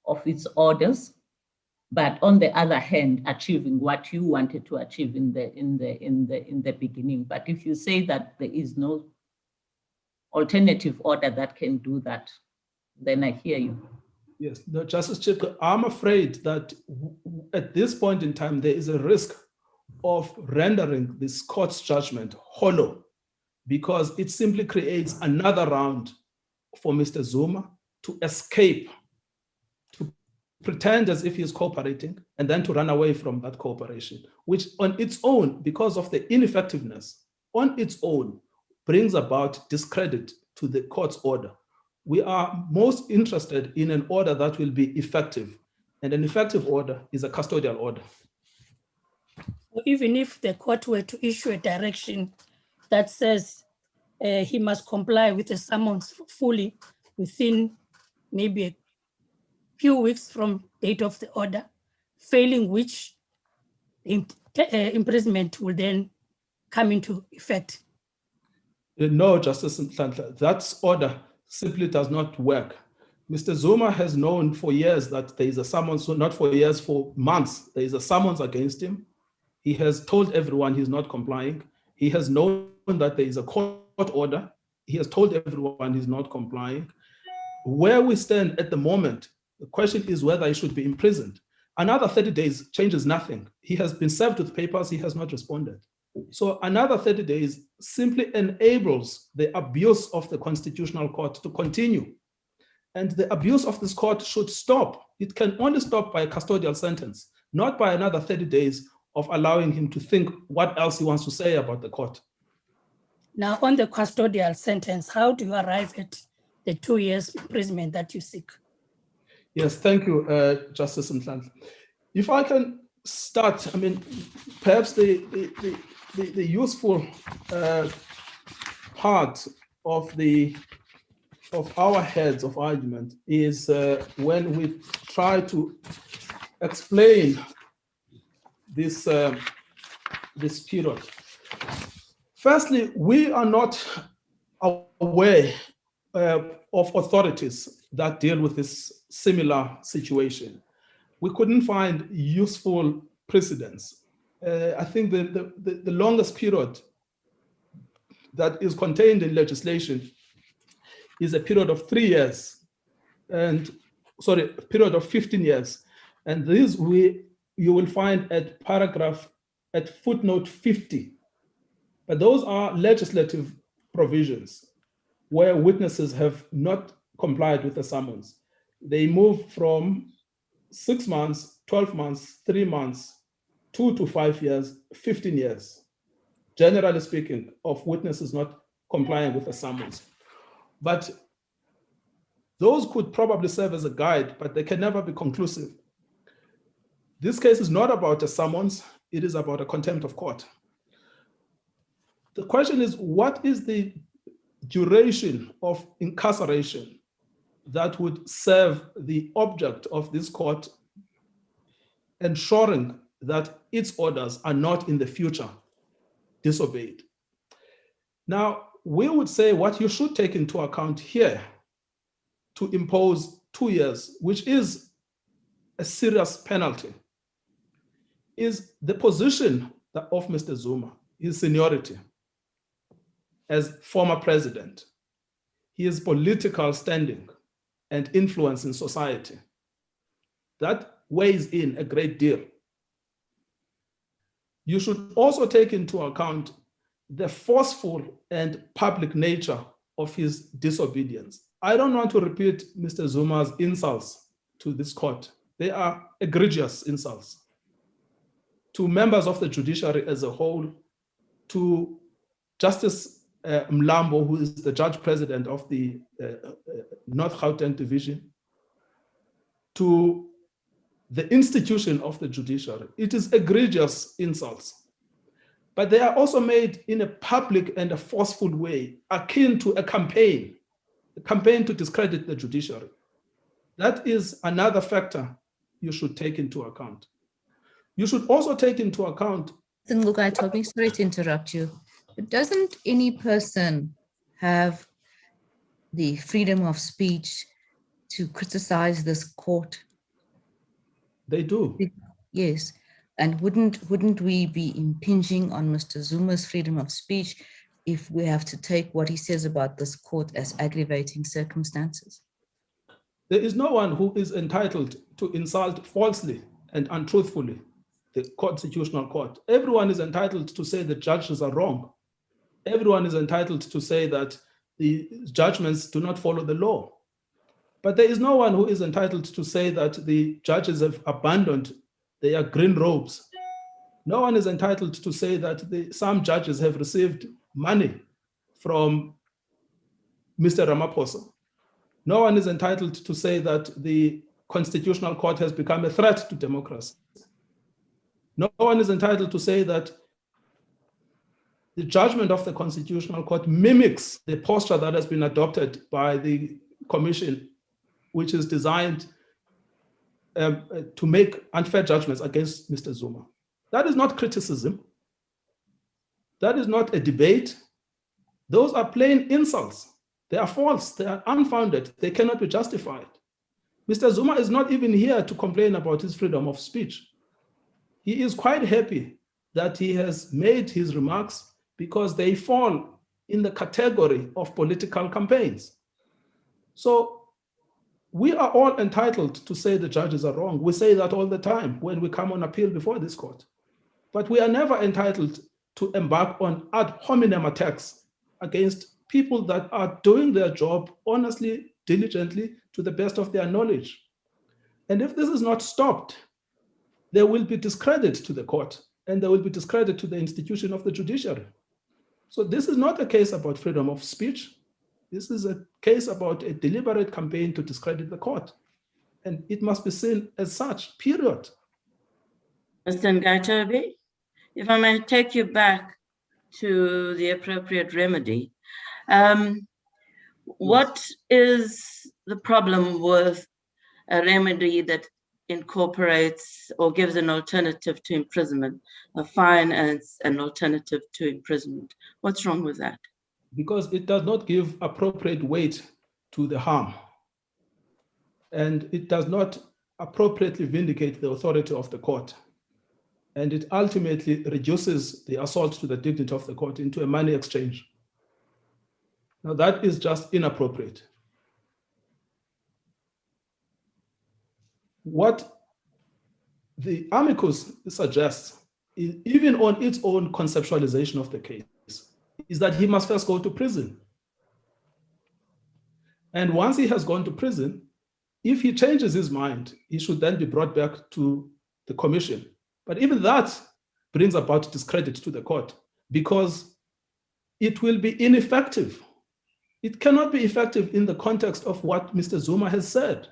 of its orders, but on the other hand, achieving what you wanted to achieve in the beginning. But if you say that there is no alternative order that can do that, then I hear you. Yes, no, Justice Chipka, I'm afraid that at this point in time, there is a risk of rendering this court's judgment hollow because it simply creates another round for Mr. Zuma to escape, to pretend as if he is cooperating and then to run away from that cooperation, which on its own, because of the ineffectiveness, on its own brings about discredit to the court's order. We are most interested in an order that will be effective, and an effective order is a custodial order. Even if the court were to issue a direction that says he must comply with the summons fully within maybe a few weeks from date of the order, failing which imprisonment will then come into effect. No, Justice Nhlanhla, that order simply does not work. Mr. Zuma has known for years that there is a summons, not for years, for months, there is a summons against him. He has told everyone he's not complying. He has known that there is a court order. He has told everyone he's not complying. Where we stand at the moment, the question is whether he should be imprisoned. Another 30 days changes nothing. He has been served with papers, he has not responded. So another 30 days simply enables the abuse of the Constitutional Court to continue. And the abuse of this court should stop. It can only stop by a custodial sentence, not by another 30 days of allowing him to think what else he wants to say about the court. Now, on the custodial sentence, how do you arrive at the 2 years imprisonment that you seek? Yes, thank you, Justice Nhlanhla. If I can start, I mean, perhaps the useful part of our heads of argument is when we try to explain this, this period. Firstly, we are not aware of authorities that deal with this similar situation. We couldn't find useful precedents. I think the longest period that is contained in legislation is a period of 3 years, and sorry, a period of 15 years. And this you will find at footnote 50. But those are legislative provisions where witnesses have not complied with the summons. They move from 6 months, 12 months, 3 months, 2 to 5 years, 15 years, generally speaking, of witnesses not complying with the summons. But those could probably serve as a guide, but they can never be conclusive. This case is not about a summons, it is about a contempt of court. The question is, what is the duration of incarceration that would serve the object of this court, ensuring that its orders are not in the future disobeyed? Now, we would say what you should take into account here to impose 2 years, which is a serious penalty, is the position of Mr. Zuma, his seniority as former president, his political standing and influence in society. That weighs in a great deal. You should also take into account the forceful and public nature of his disobedience. I don't want to repeat Mr. Zuma's insults to this court. They are egregious insults to members of the judiciary as a whole, to Justice Mlambo, who is the judge president of the North Gauteng division, to the institution of the judiciary. It is egregious insults, but they are also made in a public and a forceful way, akin to a campaign to discredit the judiciary. That is another factor you should take into account. You should also take into account— Sorry to interrupt you, but doesn't any person have the freedom of speech to criticize this court? They do. Yes, and wouldn't we be impinging on Mr. Zuma's freedom of speech if we have to take what he says about this court as aggravating circumstances? There is no one who is entitled to insult falsely and untruthfully the Constitutional Court. Everyone is entitled to say the judges are wrong. Everyone is entitled to say that the judgments do not follow the law. But there is no one who is entitled to say that the judges have abandoned their green robes. No one is entitled to say that some judges have received money from Mr. Ramaphosa. No one is entitled to say that the Constitutional Court has become a threat to democracy. No one is entitled to say that the judgment of the Constitutional Court mimics the posture that has been adopted by the Commission, which is designed to make unfair judgments against Mr. Zuma. That is not criticism. That is not a debate. Those are plain insults. They are false. They are unfounded. They cannot be justified. Mr. Zuma is not even here to complain about his freedom of speech. He is quite happy that he has made his remarks because they fall in the category of political campaigns. So we are all entitled to say the judges are wrong. We say that all the time when we come on appeal before this court. But we are never entitled to embark on ad hominem attacks against people that are doing their job honestly, diligently, to the best of their knowledge. And if this is not stopped, there will be discredit to the court and there will be discredit to the institution of the judiciary. So this is not a case about freedom of speech. This is a case about a deliberate campaign to discredit the court. And it must be seen as such, period. Mr. Ngatobi, if I may take you back to the appropriate remedy. What is the problem with a remedy that incorporates or gives an alternative to imprisonment, a fine as an alternative to imprisonment. What's wrong with that? Because it does not give appropriate weight to the harm. And it does not appropriately vindicate the authority of the court. And it ultimately reduces the assault to the dignity of the court into a money exchange. Now that is just inappropriate. What the amicus suggests, even on its own conceptualization of the case, is that he must first go to prison. And once he has gone to prison, if he changes his mind, he should then be brought back to the commission. But even that brings about discredit to the court because it will be ineffective. It cannot be effective in the context of what Mr. Zuma has said.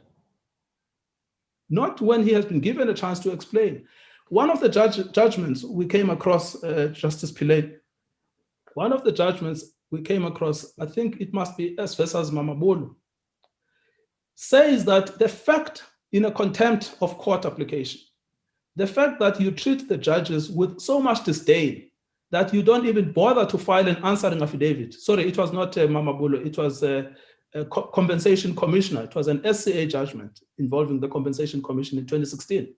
Not when he has been given a chance to explain. One of the judgments we came across, Justice Pillay, one of the judgments we came across, I think it must be S versus Mamabolo, says that the fact in a contempt of court application, the fact that you treat the judges with so much disdain that you don't even bother to file an answering affidavit. Sorry, it was not Mamabolo, it was a compensation commissioner. It was an SCA judgment involving the compensation commission in 2016.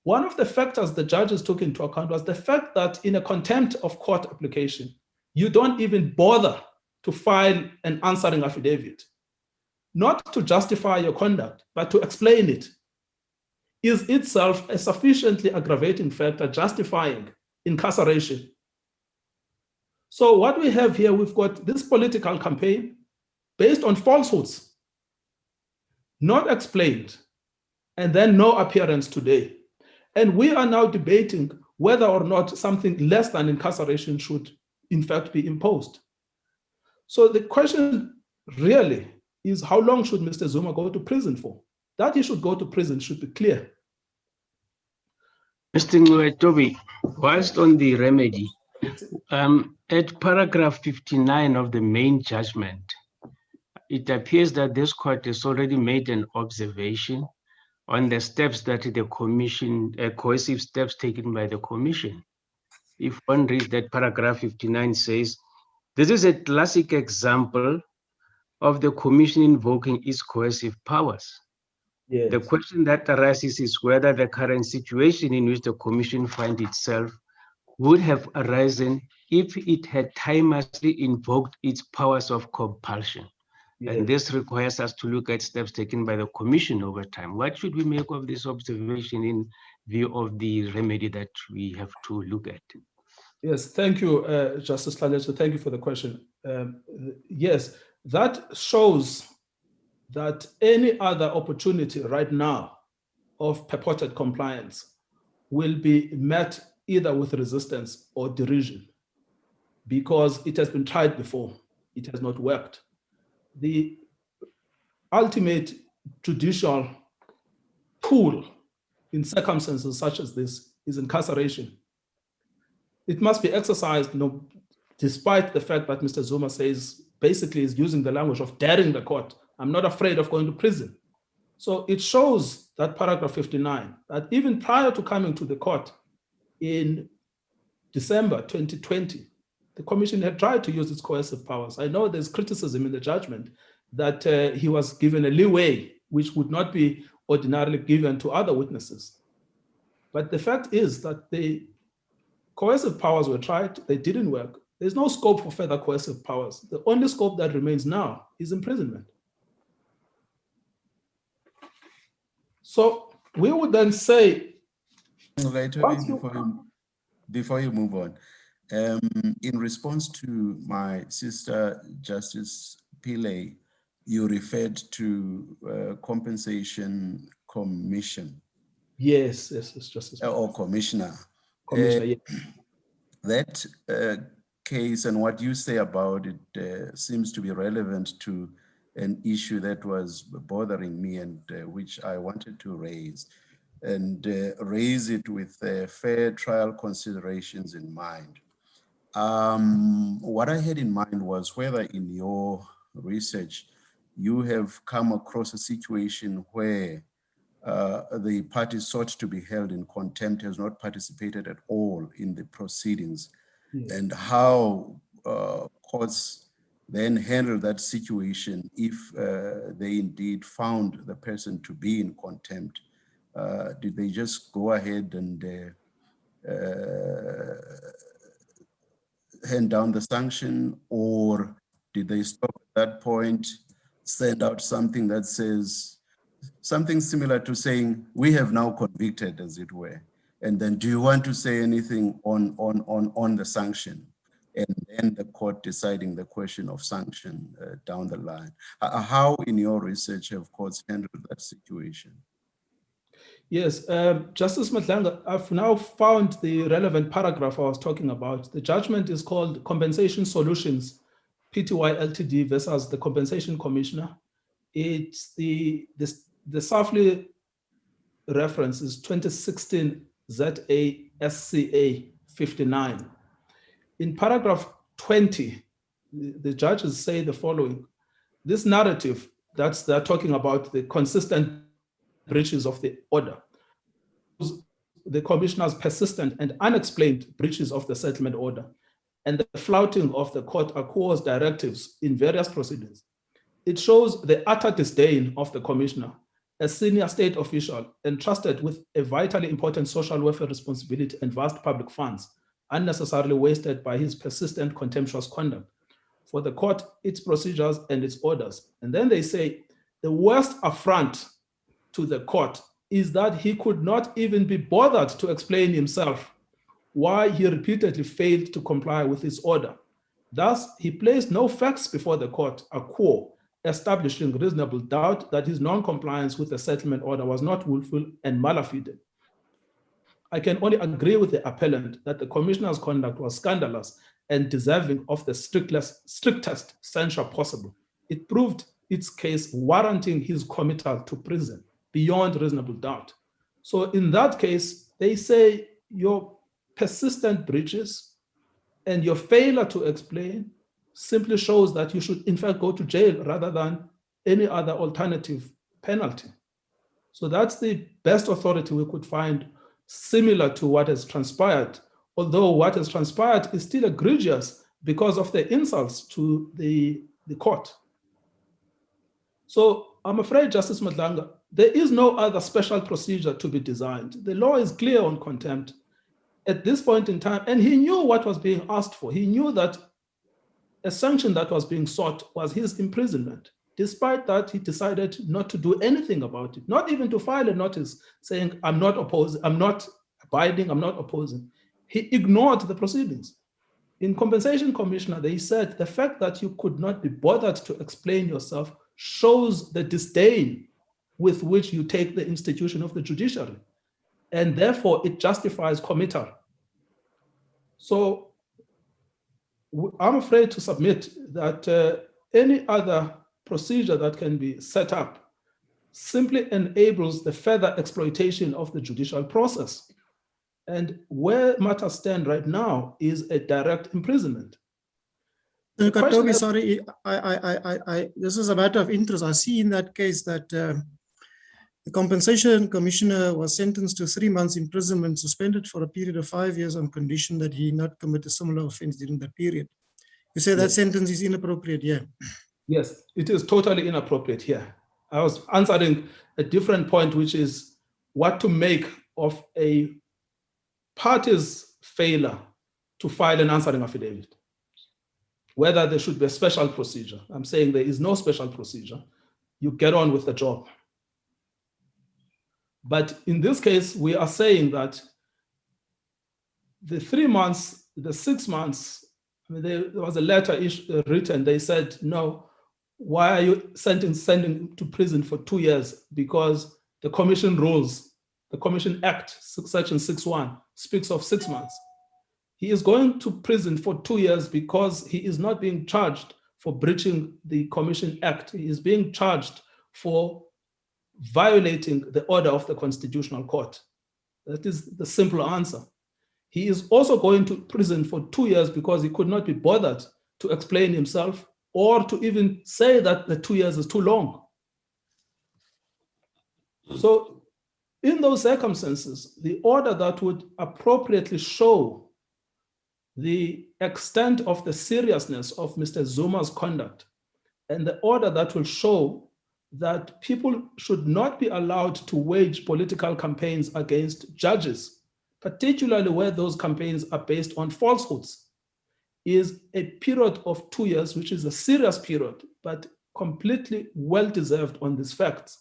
One of the factors the judges took into account was the fact that in a contempt of court application, you don't even bother to file an answering affidavit, not to justify your conduct, but to explain it, is itself a sufficiently aggravating factor justifying incarceration. So what we have here, we've got this political campaign based on falsehoods, not explained, and then no appearance today. And we are now debating whether or not something less than incarceration should in fact be imposed. So the question really is, how long should Mr. Zuma go to prison for? That he should go to prison should be clear. Mr. Toby, whilst on the remedy, at paragraph 59 of the main judgment, it appears that this court has already made an observation on the steps that the commission, coercive steps taken by the commission. If one reads that paragraph 59 says, this is a classic example of the commission invoking its coercive powers. Yes. The question that arises is whether the current situation in which the commission finds itself would have arisen if it had timelessly invoked its powers of compulsion. Yes. And this requires us to look at steps taken by the commission over time. What should we make of this observation in view of the remedy that we have to look at? Yes, thank you, Justice Tlaleso. Thank you for the question. Yes, that shows that any other opportunity right now of purported compliance will be met either with resistance or derision because it has been tried before. It has not worked. The ultimate judicial tool in circumstances such as this is incarceration. It must be exercised, despite the fact that Mr. Zuma says basically is using the language of daring the court. I'm not afraid of going to prison. So it shows that paragraph 59, that even prior to coming to the court in December 2020, the commission had tried to use its coercive powers. I know there's criticism in the judgment that he was given a leeway, which would not be ordinarily given to other witnesses. But the fact is that the coercive powers were tried, they didn't work. There's no scope for further coercive powers. The only scope that remains now is imprisonment. So we would then say, before you move on, in response to my sister, Justice Pillay, you referred to compensation commission. Yes, Justice. Or commissioner. Commissioner, That case and what you say about it seems to be relevant to an issue that was bothering me and which I wanted to raise, and raise it with fair trial considerations in mind. What I had in mind was whether in your research you have come across a situation where the party sought to be held in contempt has not participated at all in the proceedings, and how courts then handle that situation if they indeed found the person to be in contempt. Did they just go ahead and hand down the sanction, or did they stop at that point, send out something that says, something similar to saying, we have now convicted, as it were, and then do you want to say anything on the sanction? And then the court deciding the question of sanction down the line. How, in your research, have courts handled that situation? Yes, Justice Madlanga, I've now found the relevant paragraph I was talking about. The judgment is called Compensation Solutions, Pty Ltd versus the Compensation Commissioner. It's the Safley reference is 2016 ZASCA 59. In paragraph 20, the judges say the following: this narrative they're talking about the consistent breaches of the order, the commissioner's persistent and unexplained breaches of the settlement order, and the flouting of the court acquos directives in various proceedings. It shows the utter disdain of the commissioner, a senior state official entrusted with a vitally important social welfare responsibility and vast public funds, unnecessarily wasted by his persistent contemptuous conduct for the court, its procedures, and its orders. And then they say the worst affront to the court is that he could not even be bothered to explain himself why he repeatedly failed to comply with his order. Thus, he placed no facts before the court acquo, establishing reasonable doubt that his non-compliance with the settlement order was not willful and malafide. I can only agree with the appellant that the commissioner's conduct was scandalous and deserving of the strictest censure possible. It proved its case warranting his committal to prison beyond reasonable doubt. So in that case, they say your persistent breaches and your failure to explain simply shows that you should in fact go to jail rather than any other alternative penalty. So that's the best authority we could find similar to what has transpired, although what has transpired is still egregious because of the insults to the court. So I'm afraid, Justice Madlanga, there is no other special procedure to be designed. The law is clear on contempt at this point in time, and he knew what was being asked for. He knew that a sanction that was being sought was his imprisonment. Despite that, he decided not to do anything about it, not even to file a notice saying, I'm not opposing, I'm not abiding, I'm not opposing. He ignored the proceedings. In Compensation Commissioner, they said the fact that you could not be bothered to explain yourself shows the disdain with which you take the institution of the judiciary, and therefore it justifies committal. So I'm afraid to submit that any other procedure that can be set up simply enables the further exploitation of the judicial process. And where matters stand right now is a direct imprisonment. Katobi, sorry, this is a matter of interest. I see in that case that the Compensation Commissioner was sentenced to 3 months imprisonment, suspended for a period of 5 years on condition that he not commit a similar offense during that period. You say that sentence is inappropriate, yeah? Yes, it is totally inappropriate here. I was answering a different point, which is what to make of a party's failure to file an answering affidavit, whether there should be a special procedure. I'm saying there is no special procedure. You get on with the job. But in this case, we are saying that the 3 months, the 6 months, I mean, there was a letter written, they said, no, why are you sending to prison for 2 years? Because the commission rules, the Commission Act, section 6.1, speaks of 6 months. He is going to prison for 2 years because he is not being charged for breaching the Commission Act. He is being charged for violating the order of the Constitutional Court. That is the simple answer. He is also going to prison for 2 years because he could not be bothered to explain himself or to even say that the 2 years is too long. So in those circumstances, the order that would appropriately show the extent of the seriousness of Mr. Zuma's conduct, and the order that will show that people should not be allowed to wage political campaigns against judges, particularly where those campaigns are based on falsehoods, is a period of 2 years, which is a serious period, but completely well-deserved on these facts.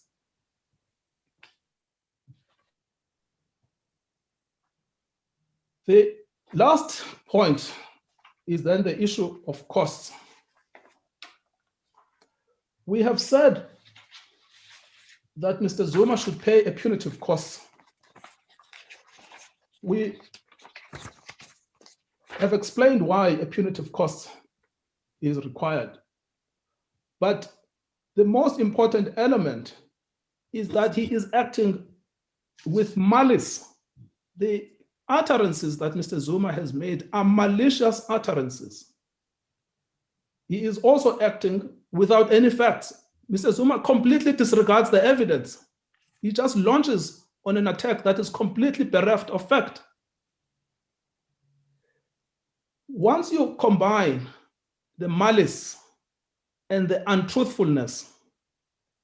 The last point is then the issue of costs. We have said that Mr. Zuma should pay a punitive cost. We have explained why a punitive cost is required. But the most important element is that he is acting with malice. The utterances that Mr. Zuma has made are malicious utterances. He is also acting without any facts. Mr. Zuma completely disregards the evidence. He just launches on an attack that is completely bereft of fact. Once you combine the malice and the untruthfulness,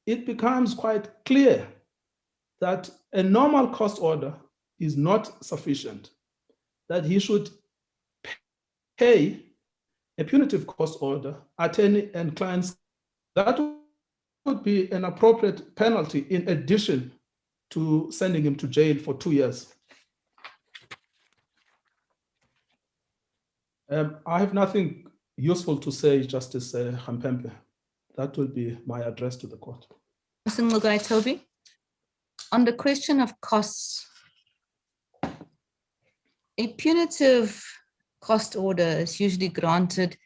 it becomes quite clear that a normal cost order is not sufficient, that he should pay a punitive cost order, attorney and clients. That would be an appropriate penalty in addition to sending him to jail for 2 years. I have nothing useful to say, Justice Khampempe. That will be my address to the court. Mr. Mugai-Toby, on the question of costs, a punitive cost order is usually granted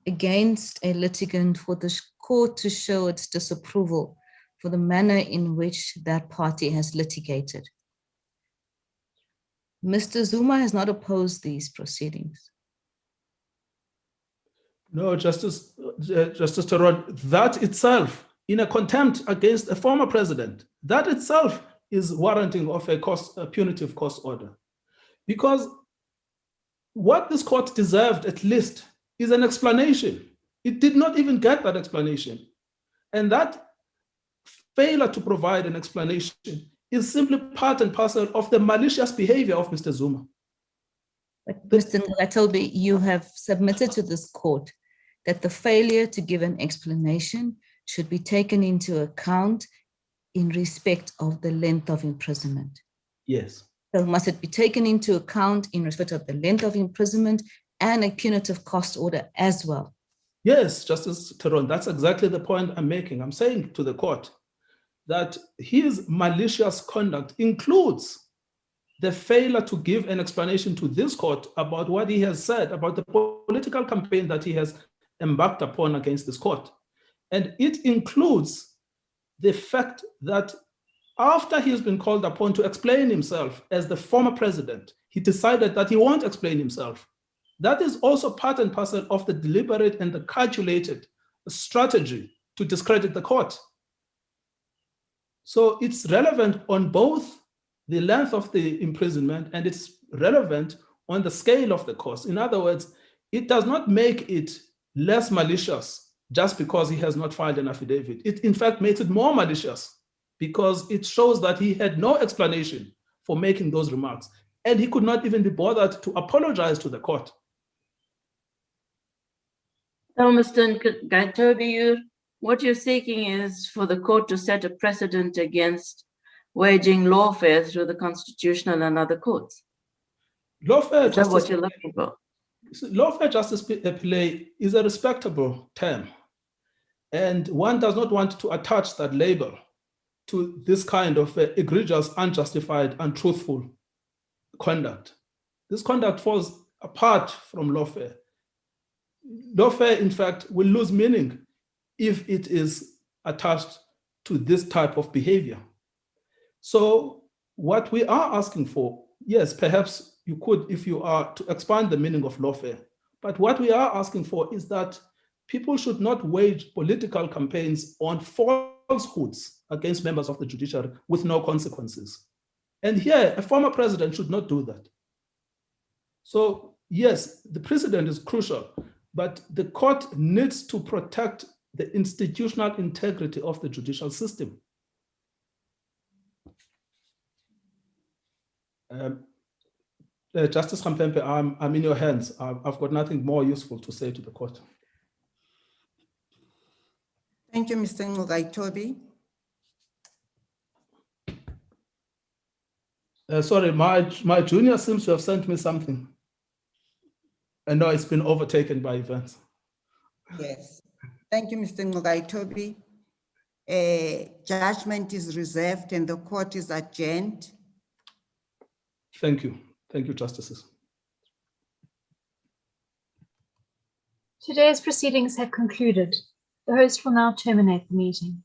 against a litigant for the court to show its disapproval for the manner in which that party has litigated. Mr. Zuma has not opposed these proceedings. No, Justice Theron, that itself, in a contempt against a former president, that itself is warranting of a punitive cost order. Because what this court deserved at least is an explanation. It did not even get that explanation. And that failure to provide an explanation is simply part and parcel of the malicious behavior of Mr. Zuma. But Mr. Mugai-Toby, you have submitted to this court that the failure to give an explanation should be taken into account in respect of the length of imprisonment. Yes. So must it be taken into account in respect of the length of imprisonment and a punitive cost order as well? Yes, Justice Theron, that's exactly the point I'm making. I'm saying to the court that his malicious conduct includes the failure to give an explanation to this court about what he has said about the political campaign that he has embarked upon against this court. And it includes the fact that after he has been called upon to explain himself as the former president, he decided that he won't explain himself. That is also part and parcel of the deliberate and the calculated strategy to discredit the court. So it's relevant on both the length of the imprisonment and it's relevant on the scale of the cost. In other words, it does not make it less malicious just because he has not filed an affidavit. It in fact makes it more malicious because it shows that he had no explanation for making those remarks. And he could not even be bothered to apologize to the court. So, Mr. Mugai-Toby, what you're seeking is for the court to set a precedent against waging lawfare through the constitutional and other courts. Lawfare Is that what justice, you're looking for? lawfare justice play is a respectable term. And one does not want to attach that label to this kind of egregious, unjustified, untruthful conduct. This conduct falls apart from lawfare. Lawfare, in fact, will lose meaning if it is attached to this type of behavior. So what we are asking for, yes, perhaps you could, if you are to expand the meaning of lawfare, but what we are asking for is that people should not wage political campaigns on falsehoods against members of the judiciary with no consequences. And here, a former president should not do that. So yes, the president is crucial, but the court needs to protect the institutional integrity of the judicial system. Justice Khampempe, I'm in your hands. I've got nothing more useful to say to the court. Thank you, Mr. Ngogaitobi. Sorry, my junior seems to have sent me something. And now it's been overtaken by events. Yes. Thank you, Mr. Ngogaitobi. Judgment is reserved and the court is adjourned. Thank you. Thank you, Justices. Today's proceedings have concluded. The host will now terminate the meeting.